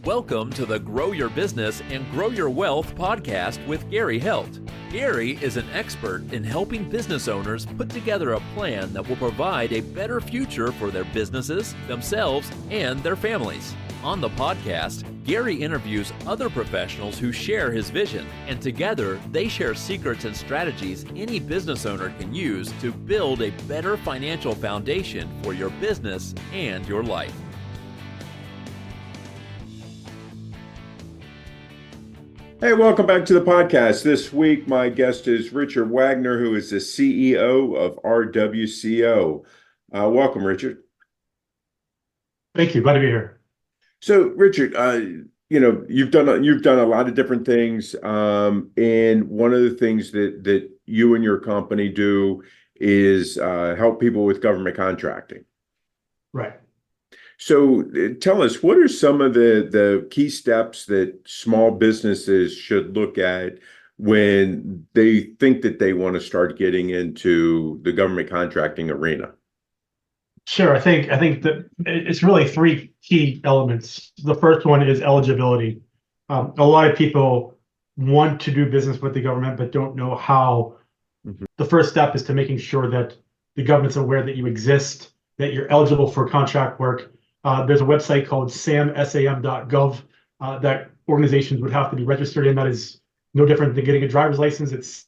Welcome to the Grow Your Business and Grow Your Wealth podcast with Gary Heldt. Gary is an expert in helping business owners put together a plan that will provide a better future for their businesses, themselves, and their families. On the podcast, Gary interviews other professionals who share his vision, and together they share secrets and strategies any business owner can use to build a better financial foundation for your business and your life. Hey, welcome back to the podcast. This week, my guest is Richard Wagner, who is the CEO of RWCO. Welcome, Richard. Thank you. Glad to be here. So, Richard, you've done a lot of different things, and one of the things that you and your company do is help people with government contracting. Right. So tell us, what are some of the key steps that small businesses should look at when they think that they want to start getting into the government contracting arena? Sure. I think that it's really three key elements. The first one is eligibility. A lot of people want to do business with the government, but don't know how. Mm-hmm. The first step is to making sure that the government's aware that you exist, that you're eligible for contract work. There's a website called Samsam.gov that organizations would have to be registered in. That is no different than getting a driver's license. It's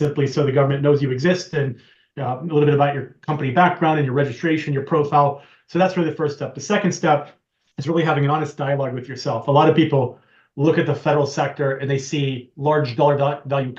simply so the government knows you exist, and a little bit about your company background and your registration, your profile. So that's really the first step. The second step is really having an honest dialogue with yourself. A lot of people look at the federal sector and they see large dollar value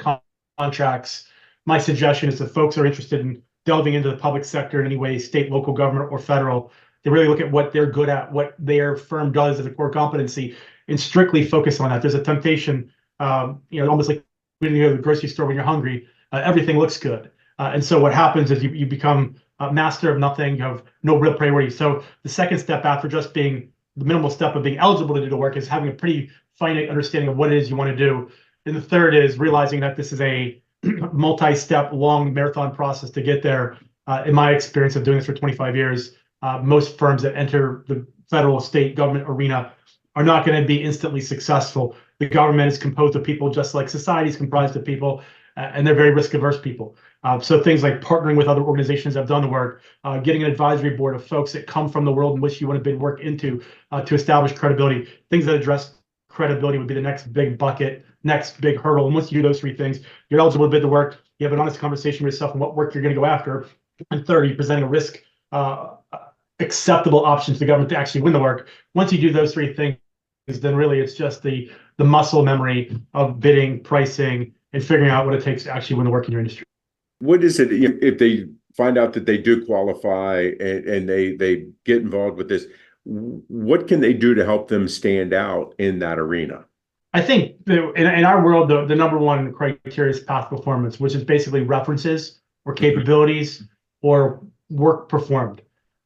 contracts. My suggestion is that folks are interested in delving into the public sector in any way, state, local government, or federal. They really look at what they're good at, what their firm does as a core competency, and strictly focus on that. There's a temptation, almost like when you go to the grocery store when you're hungry, everything looks good. And so what happens is you become a master of nothing, you have no real priority. So the second step after just being the minimal step of being eligible to do the work is having a pretty finite understanding of what it is you want to do. And the third is realizing that this is a multi-step, long marathon process to get there. In my experience of doing this for 25 years, most firms that enter the federal, state government arena are not going to be instantly successful. The government is composed of people just like society is comprised of people, and they're very risk-averse people. So things like partnering with other organizations that have done the work, getting an advisory board of folks that come from the world in which you want to bid work into to establish credibility. Things that address credibility would be the next big bucket, next big hurdle. And once you do those three things, you're eligible to bid the work. You have an honest conversation with yourself on what work you're going to go after. And third, you're presenting a risk acceptable option to the government to actually win the work. Once you do those three things, then really it's just the muscle memory of bidding, pricing, and figuring out what it takes to actually win the work in your industry. What is it if they find out that they do qualify and they get involved with this? What can they do to help them stand out in that arena? I think in our world, the number one criteria is past performance, which is basically references or capabilities or work performed.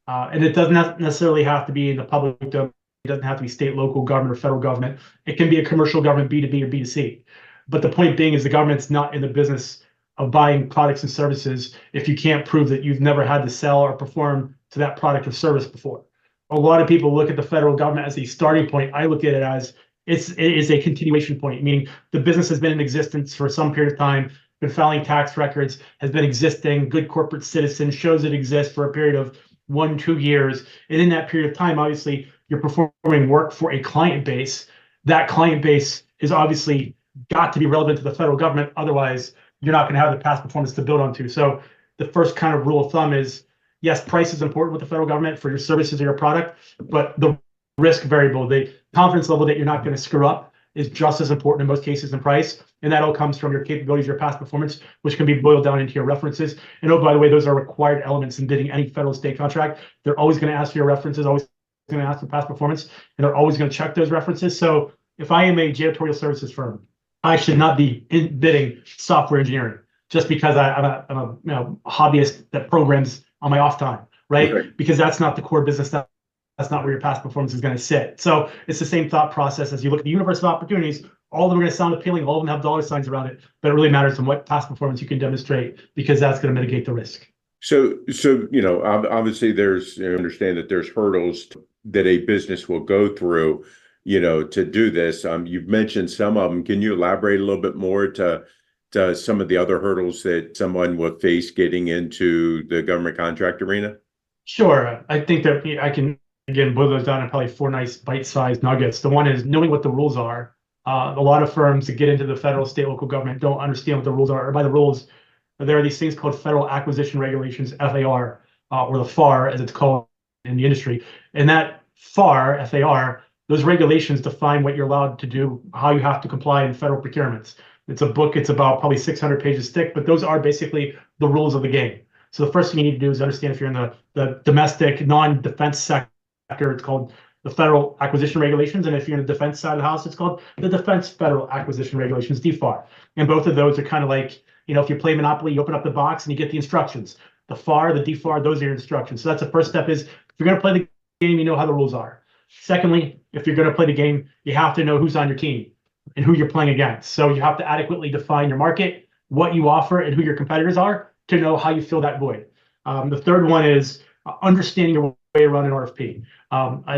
And it doesn't necessarily have to be in the public domain. It doesn't have to be state, local government, or federal government. It can be a commercial government, B2B or B2C. But the point being is the government's not in the business of buying products and services if you can't prove that you've never had to sell or perform to that product or service before. A lot of people look at the federal government as a starting point. I look at it as it is a continuation point, meaning the business has been in existence for some period of time, been filing tax records, has been existing, good corporate citizen, shows it exists for a period of 1-2 years. And in that period of time, obviously, you're performing work for a client base. That client base is obviously got to be relevant to the federal government. Otherwise, you're not going to have the past performance to build onto. So the first kind of rule of thumb is, yes, price is important with the federal government for your services or your product, but the risk variable, the confidence level that you're not going to screw up is just as important in most cases than price. And that all comes from your capabilities, your past performance, which can be boiled down into your references. And oh, by the way, those are required elements in bidding any federal state contract. They're always going to ask for your references, always going to ask for past performance, and they're always going to check those references. So if I am a janitorial services firm, I should not be bidding software engineering just because I'm a hobbyist that programs on my off time, right? Okay. Because that's not the core business. That's not where your past performance is going to sit. So it's the same thought process as you look at the universe of opportunities. All of them are going to sound appealing. All of them have dollar signs around it, but it really matters on what past performance you can demonstrate because that's going to mitigate the risk. So obviously, there's understand that there's hurdles that a business will go through. to do this. You've mentioned some of them. Can you elaborate a little bit more to some of the other hurdles that someone will face getting into the government contract arena? Sure. I think that I can, again, boil those down in probably four nice bite-sized nuggets. The one is knowing what the rules are. A lot of firms that get into the federal, state, local government don't understand what the rules are. Or by the rules, there are these things called Federal Acquisition Regulations, FAR, or the FAR, as it's called in the industry. And that FAR, FAR, those regulations define what you're allowed to do, how you have to comply in federal procurements. It's a book. It's about probably 600 pages thick, but those are basically the rules of the game. So the first thing you need to do is understand if you're in the domestic, non-defense sector, it's called the Federal Acquisition Regulations. And if you're in the defense side of the house, it's called the Defense Federal Acquisition Regulations, DFAR. And both of those are kind of like, if you play Monopoly, you open up the box and you get the instructions. The FAR, the DFAR, those are your instructions. So that's the first step is if you're going to play the game, you know how the rules are. Secondly, if you're going to play the game, you have to know who's on your team and who you're playing against. So you have to adequately define your market, what you offer, and who your competitors are to know how you fill that void. The third one is understanding your way around an RFP.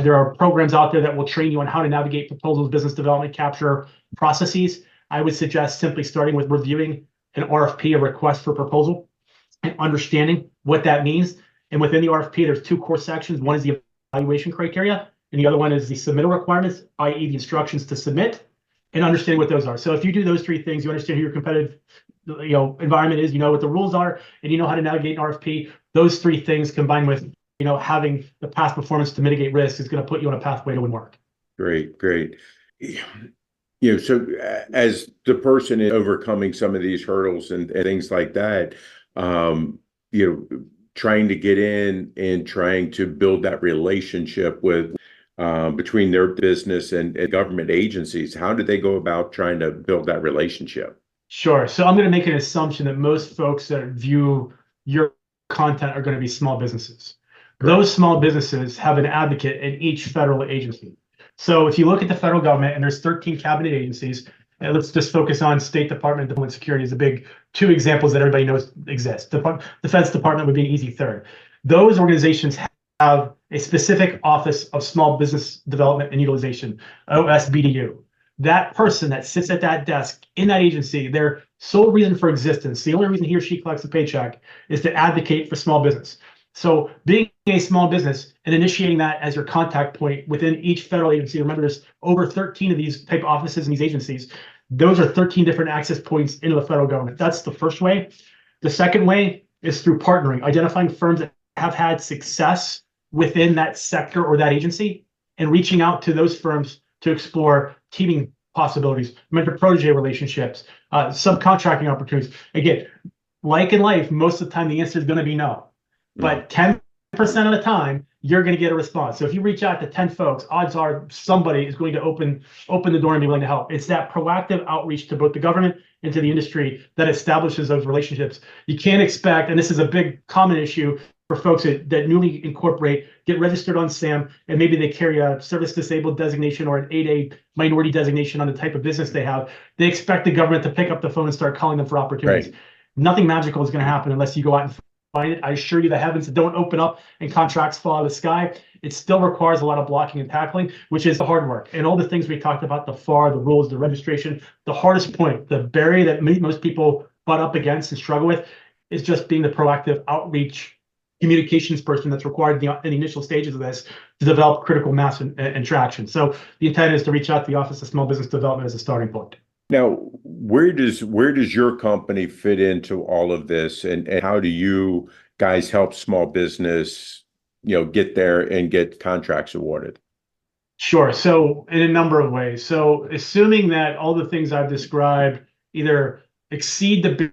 There are programs out there that will train you on how to navigate proposals, business development, capture processes. I would suggest simply starting with reviewing an RFP, a request for proposal, and understanding what that means. And within the RFP, there's two core sections. One is the evaluation criteria, and the other one is the submittal requirements, i.e. the instructions to submit, and understand what those are. So if you do those three things, you understand who your competitive environment is, you know what the rules are, and you know how to navigate an RFP. Those three things combined with having the past performance to mitigate risk is going to put you on a pathway to win work. Great. So as the person is overcoming some of these hurdles and things like that, trying to get in and trying to build that relationship with between their business and government agencies, how do they go about trying to build that relationship? Sure. So I'm going to make an assumption that most folks that view your content are going to be small businesses. Correct. Those small businesses have an advocate in each federal agency. So if you look at the federal government, and there's 13 cabinet agencies, and let's just focus on State Department of Homeland Security as the big two examples that everybody knows exist. The Defense Department would be an easy third. Those organizations have a specific Office of Small Business Development and Utilization, OSBDU. That person that sits at that desk in that agency, their sole reason for existence, the only reason he or she collects a paycheck, is to advocate for small business. So being a small business and initiating that as your contact point within each federal agency, remember there's over 13 of these type offices and these agencies. Those are 13 different access points into the federal government. That's the first way. The second way is through partnering, identifying firms that have had success within that sector or that agency and reaching out to those firms to explore teaming possibilities, mentor-protege relationships, subcontracting opportunities. Again, like in life, most of the time the answer is going to be no. But 10% of the time, you're going to get a response. So if you reach out to 10 folks, odds are somebody is going to open the door and be willing to help. It's that proactive outreach to both the government and to the industry that establishes those relationships. You can't expect, and this is a big common issue for folks that newly incorporate, get registered on SAM, and maybe they carry a service disabled designation or an 8A minority designation on the type of business they have. They expect the government to pick up the phone and start calling them for opportunities. Right. Nothing magical is going to happen unless you go out and find it. I assure you the heavens don't open up and contracts fall out of the sky. It still requires a lot of blocking and tackling, which is the hard work. And all the things we talked about, the FAR, the rules, the registration, the hardest point, the barrier that most people butt up against and struggle with is just being the proactive outreach communications person that's required in the initial stages of this to develop critical mass and traction. So the intent is to reach out to the Office of Small Business Development as a starting point. Now, where does your company fit into all of this, and how do you guys help small business, get there and get contracts awarded? Sure. So in a number of ways. So assuming that all the things I've described either exceed the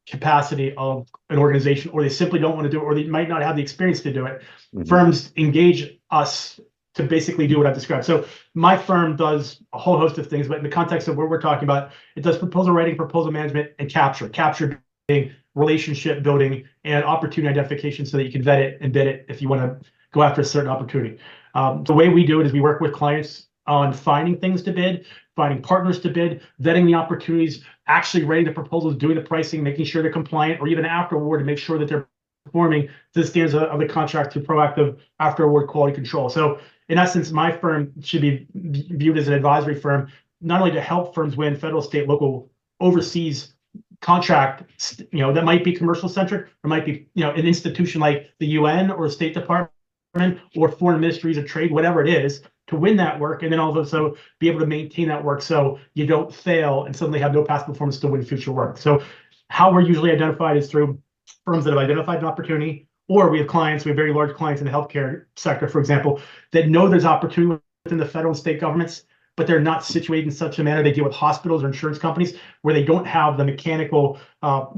capacity of an organization, or they simply don't want to do it, or they might not have the experience to do it, firms engage us to basically do what I've described. So my firm does a whole host of things, but in the context of what we're talking about, it does proposal writing, proposal management, and capture. Capture being relationship building and opportunity identification so that you can vet it and bid it if you want to go after a certain opportunity. The way we do it is we work with clients on finding things to bid, finding partners to bid, vetting the opportunities, actually writing the proposals, doing the pricing, making sure they're compliant, or even after award to make sure that they're performing to the standards of the contract through proactive after award quality control. So in essence, my firm should be viewed as an advisory firm, not only to help firms win federal, state, local, overseas contract, that might be commercial centric, or might be, an institution like the UN or State Department or foreign ministries of trade, whatever it is, to win that work, and then also be able to maintain that work so you don't fail and suddenly have no past performance to win future work. So how we're usually identified is through firms that have identified an opportunity, or we have very large clients in the healthcare sector, for example, that know there's opportunity within the federal and state governments, but they're not situated in such a manner. They deal with hospitals or insurance companies where they don't have the mechanical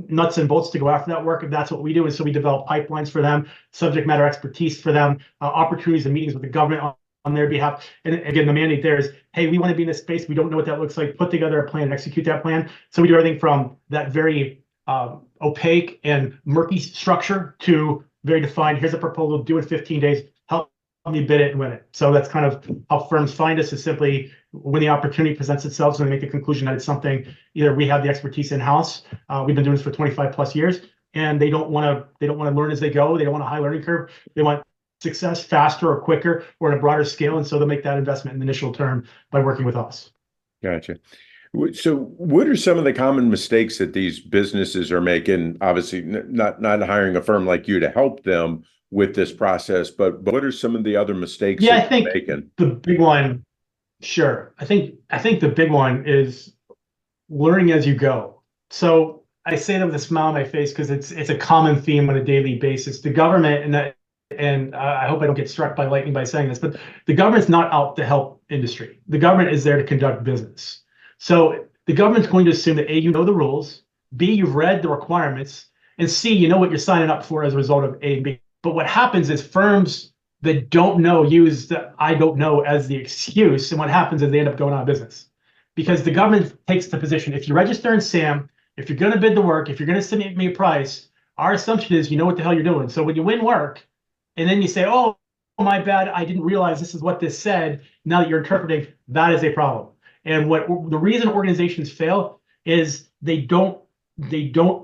nuts and bolts to go after that work. And that's what we do. And so we develop pipelines for them, subject matter expertise for them, opportunities and meetings with the government on their behalf. And again, the mandate there is, hey, we want to be in this space. We don't know what that looks like. Put together a plan and execute that plan. So we do everything from that very opaque and murky structure to very defined, here's a proposal, do it in 15 days, help me bid it and win it. So that's kind of how firms find us, is simply when the opportunity presents itself, so they make the conclusion that it's something, either we have the expertise in-house, we've been doing this for 25 plus years, and they don't want to learn as they go. They don't want a high learning curve. They want success faster or quicker or on a broader scale. And so they'll make that investment in the initial term by working with us. Gotcha. So what are some of the common mistakes that these businesses are making? Obviously, not hiring a firm like you to help them with this process, but what are some of the other mistakes I that think they're making? the big one, sure. I think the big one is learning as you go. So I say that with a smile on my face because it's a common theme on a daily basis. The government, and I hope I don't get struck by lightning by saying this, but the government's not out to help industry. The government is there to conduct business. So the government's going to assume that A, you know the rules, B, you've read the requirements, and C, you know what you're signing up for as a result of A and B. But what happens is firms that don't know use the I don't know as the excuse, and what happens is they end up going out of business. Because the government takes the position, if you register in SAM, if you're going to bid the work, if you're going to submit me a price, our assumption is you know what the hell you're doing. So when you win work, and then you say, oh, my bad, I didn't realize this is what this said, now that you're interpreting, that is a problem. And the reason organizations fail is they don't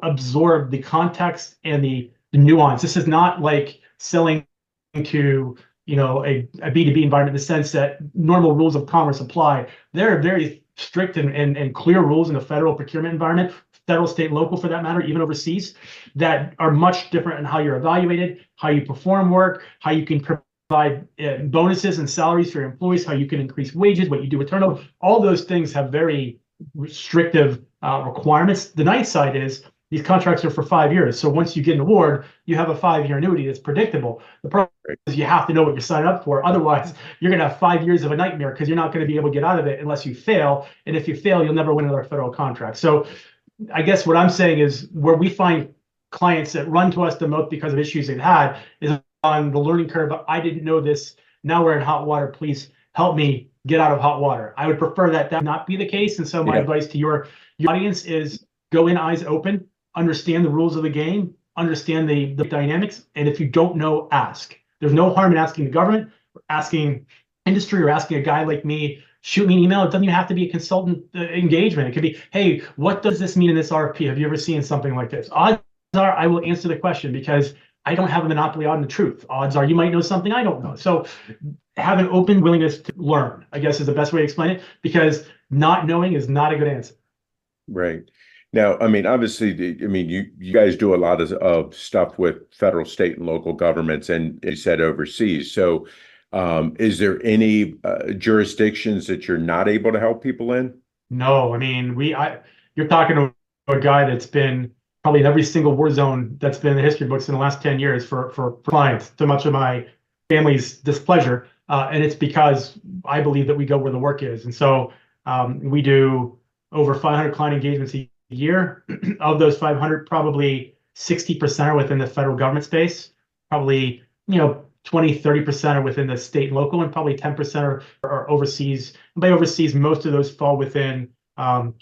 absorb the context and the nuance. This is not like selling to a B2B environment in the sense that normal rules of commerce apply. There are very strict and clear rules in the federal procurement environment, federal, state, local for that matter, even overseas, that are much different in how you're evaluated, how you perform work, how you can provide bonuses and salaries for your employees, how you can increase wages, what you do with turnover. All those things have very restrictive requirements. The nice side is these contracts are for 5 years. So once you get an award, you have a 5-year annuity that's predictable. The problem is you have to know what you're signing up for. Otherwise, you're going to have 5 years of a nightmare because you're not going to be able to get out of it unless you fail. And if you fail, you'll never win another federal contract. So I guess what I'm saying is where we find clients that run to us the most because of issues they've had is on the learning curve. I didn't know this. Now we're in hot water. Please help me get out of hot water. I would prefer that not be the case. And so my advice to your audience is go in eyes open, understand the rules of the game, understand the dynamics. And if you don't know, ask. There's no harm in asking the government, or asking industry, or asking a guy like me. Shoot me an email. It doesn't even have to be a consultant engagement. It could be, hey, what does this mean in this RFP? Have you ever seen something like this? Odds are I will answer the question because I don't have a monopoly on the truth. Odds are you might know something I don't know. So have an open willingness to learn, I guess is the best way to explain it, because not knowing is not a good answer. Right. Now, I mean, obviously, you guys do a lot of stuff with federal, state, and local governments, and you said overseas. So is there any jurisdictions that you're not able to help people in? No, I mean, you're talking to a guy that's been probably in every single war zone that's been in the history books in the last 10 years for clients, to much of my family's displeasure. And it's because I believe that we go where the work is. And so we do over 500 client engagements a year. Of those 500, probably 60% are within the federal government space. Probably, 20-30% are within the state and local, and probably 10% are overseas. And by overseas, most of those fall within, a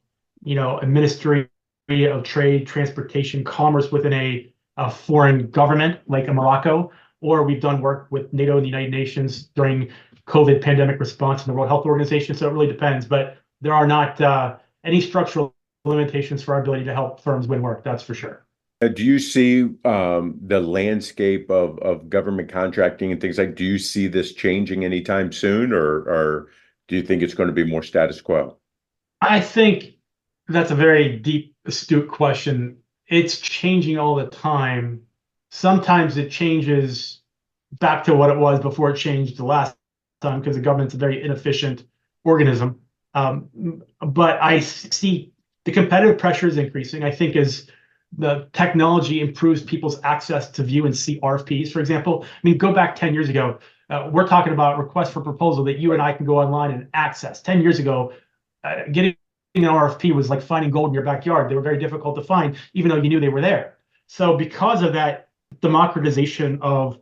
ministry of trade, transportation, commerce within a foreign government like a Morocco, or we've done work with NATO and the United Nations during COVID pandemic response in the World Health Organization. So it really depends, but there are not any structural limitations for our ability to help firms win work. That's for sure. Do you see the landscape of government contracting and things like, do you see this changing anytime soon, or do you think it's going to be more status quo? I think that's a very deep, astute question. It's changing all the time. Sometimes it changes back to what it was before it changed the last time because the government's a very inefficient organism. But I see the competitive pressure is increasing. I think as the technology improves people's access to view and see RFPs, for example. I mean, go back 10 years ago. We're talking about requests for proposal that you and I can go online and access. 10 years ago, getting an RFP was like finding gold in your backyard. They were very difficult to find, even though you knew they were there. So because of that democratization of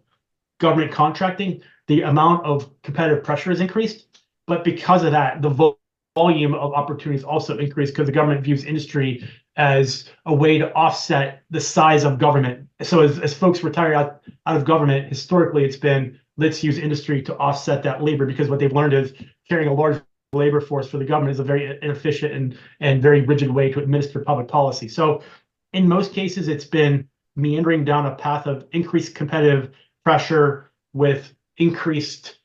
government contracting, the amount of competitive pressure has increased. But because of that, the volume of opportunities also increased because the government views industry as a way to offset the size of government. So as folks retire out of government, historically, it's been let's use industry to offset that labor because what they've learned is carrying a large labor force for the government is a very inefficient and very rigid way to administer public policy. So in most cases, it's been meandering down a path of increased competitive pressure with increased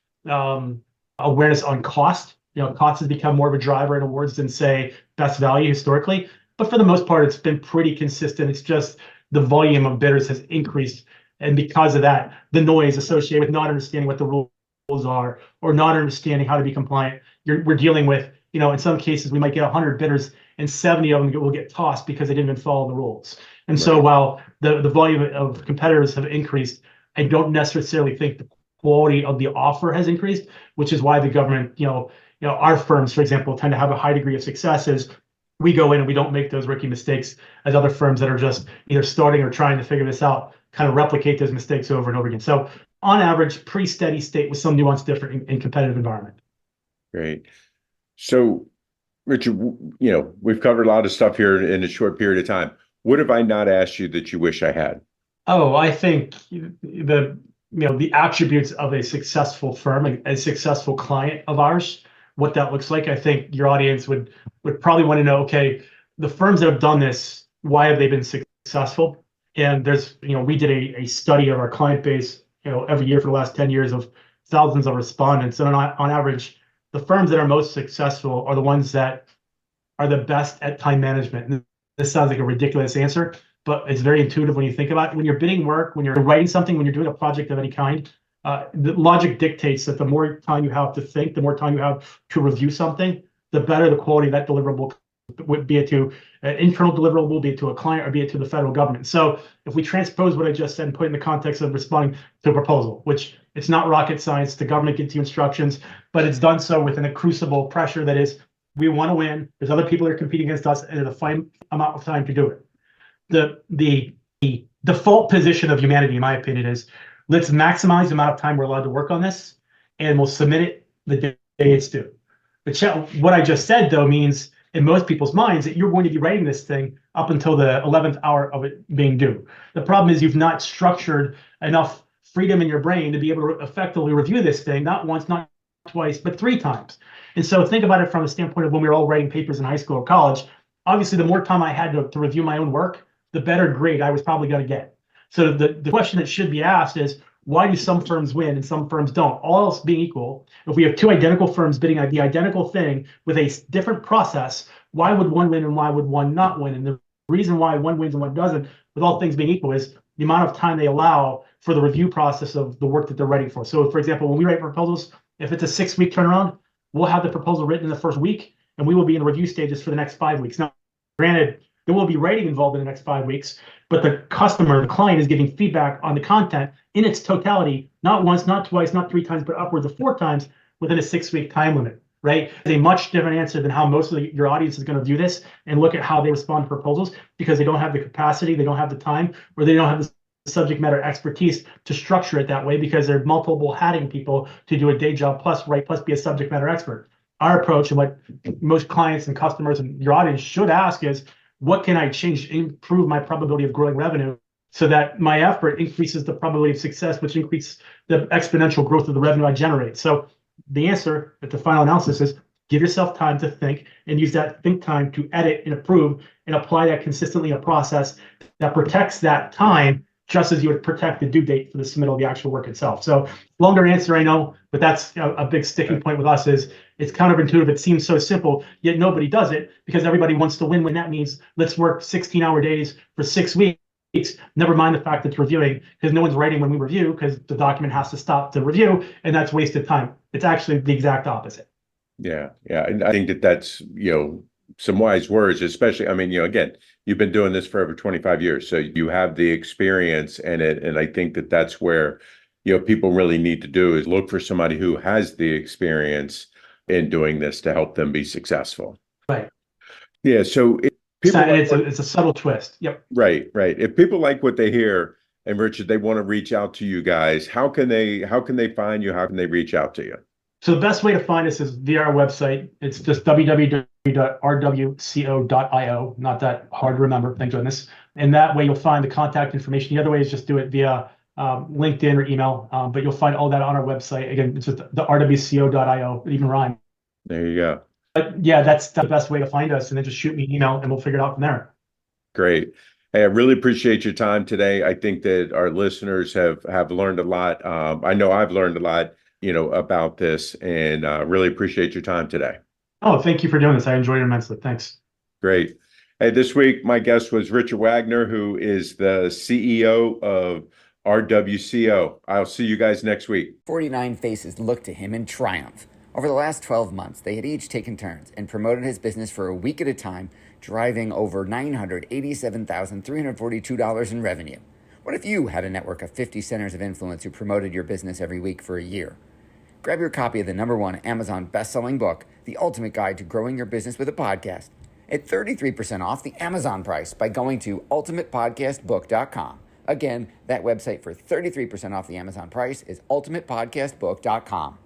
awareness on cost. Cost has become more of a driver in awards than, say, best value historically. But for the most part, it's been pretty consistent. It's just the volume of bidders has increased. And because of that, the noise associated with not understanding what the rules are or not understanding how to be compliant, we're dealing with, in some cases, we might get 100 bidders and 70 of them will get tossed because they didn't even follow the rules. And so while the volume of competitors have increased, I don't necessarily think the quality of the offer has increased, which is why the government, our firms, for example, tend to have a high degree of success as we go in and we don't make those rookie mistakes as other firms that are just either starting or trying to figure this out, kind of replicate those mistakes over and over again. So on average, pretty steady state with some nuance different in competitive environment. Great. So, Richard, we've covered a lot of stuff here in a short period of time. What have I not asked you that you wish I had? Oh, I think the attributes of a successful firm, a successful client of ours, what that looks like. I think your audience would probably want to know, okay, the firms that have done this, why have they been successful? And there's, we did a study of our client base, every year for the last 10 years of thousands of respondents. And on average, the firms that are most successful are the ones that are the best at time management. And this sounds like a ridiculous answer, but it's very intuitive when you think about it. When you're bidding work, when you're writing something, when you're doing a project of any kind, the logic dictates that the more time you have to think, the more time you have to review something, the better the quality of that deliverable would be it to an internal deliverable, be it to a client, or be it to the federal government. So if we transpose what I just said and put it in the context of responding to a proposal, which it's not rocket science, the government gives you instructions, but it's done so within a crucible pressure that is, we want to win. There's other people that are competing against us, and there's a fine amount of time to do it. The default position of humanity, in my opinion, is let's maximize the amount of time we're allowed to work on this, and we'll submit it the day it's due. But what I just said, though, means in most people's minds that you're going to be writing this thing up until the 11th hour of it being due. The problem is you've not structured enough freedom in your brain to be able to effectively review this thing, not once, not twice, but 3 times. And so think about it from the standpoint of when we were all writing papers in high school or college. Obviously, the more time I had to review my own work, the better grade I was probably going to get. So the question that should be asked is, why do some firms win and some firms don't? All else being equal, if we have 2 identical firms bidding the identical thing with a different process, why would one win and why would one not win? And the reason why one wins and one doesn't, with all things being equal, is the amount of time they allow for the review process of the work that they're writing for. So, for example, when we write proposals, if it's a 6-week turnaround, we'll have the proposal written in the first week, and we will be in the review stages for the next 5 weeks. Now, granted, there will be writing involved in the next 5 weeks, but the customer, the client, is giving feedback on the content in its totality, not once, not twice, not 3 times, but upwards of 4 times within a 6-week time limit, right? It's a much different answer than how most of your audience is going to view this and look at how they respond to proposals, because they don't have the capacity, they don't have the time, or they don't have the subject matter expertise to structure it that way, because they're multiple hatting people to do a day job plus write plus be a subject matter expert. Our approach, and what most clients and customers and your audience should ask, is, what can I change to improve my probability of growing revenue so that my effort increases the probability of success, which increases the exponential growth of the revenue I generate? So the answer at the final analysis is Give yourself time to think and use that think time to edit and approve and apply that consistently in a process that protects that time just as you would protect the due date for the submittal of the actual work itself. So longer answer, I know, but that's a big sticking point with us is it's counterintuitive. It seems so simple, yet nobody does it because everybody wants to win when that means let's work 16-hour days for 6 weeks. Never mind the fact that it's reviewing because no one's writing when we review because the document has to stop to review and that's wasted time. It's actually the exact opposite. Yeah. And I think that that's, some wise words, especially, again, you've been doing this for over 25 years, so you have the experience in it. And I think that that's where, people really need to do is look for somebody who has the experience in doing this to help them be successful. Right. Yeah. So it's a subtle twist. Yep. Right. If people like what they hear, and Richard, they want to reach out to you guys, how can they find you? How can they reach out to you? So the best way to find us is via our website. It's just www.rwco.io. Not that hard to remember, thank goodness. And that way you'll find the contact information. The other way is just do it via LinkedIn or email, but you'll find all that on our website. Again, it's just the rwco.io. It even rhymes. There you go. But yeah, that's the best way to find us. And then just shoot me an email and we'll figure it out from there. Great. Hey, I really appreciate your time today. I think that our listeners have learned a lot. I know I've learned a lot, about this, and really appreciate your time today. Oh, thank you for doing this. I enjoyed it immensely. Thanks. Great. Hey, this week, my guest was Richard Wagner, who is the CEO of RWCO. I'll see you guys next week. 49 faces looked to him in triumph. Over the last 12 months, they had each taken turns and promoted his business for a week at a time, driving over $987,342 in revenue. What if you had a network of 50 centers of influence who promoted your business every week for a year? Grab your copy of the #1 Amazon best-selling book, The Ultimate Guide to Growing Your Business with a Podcast, at 33% off the Amazon price by going to ultimatepodcastbook.com. Again, that website for 33% off the Amazon price is ultimatepodcastbook.com.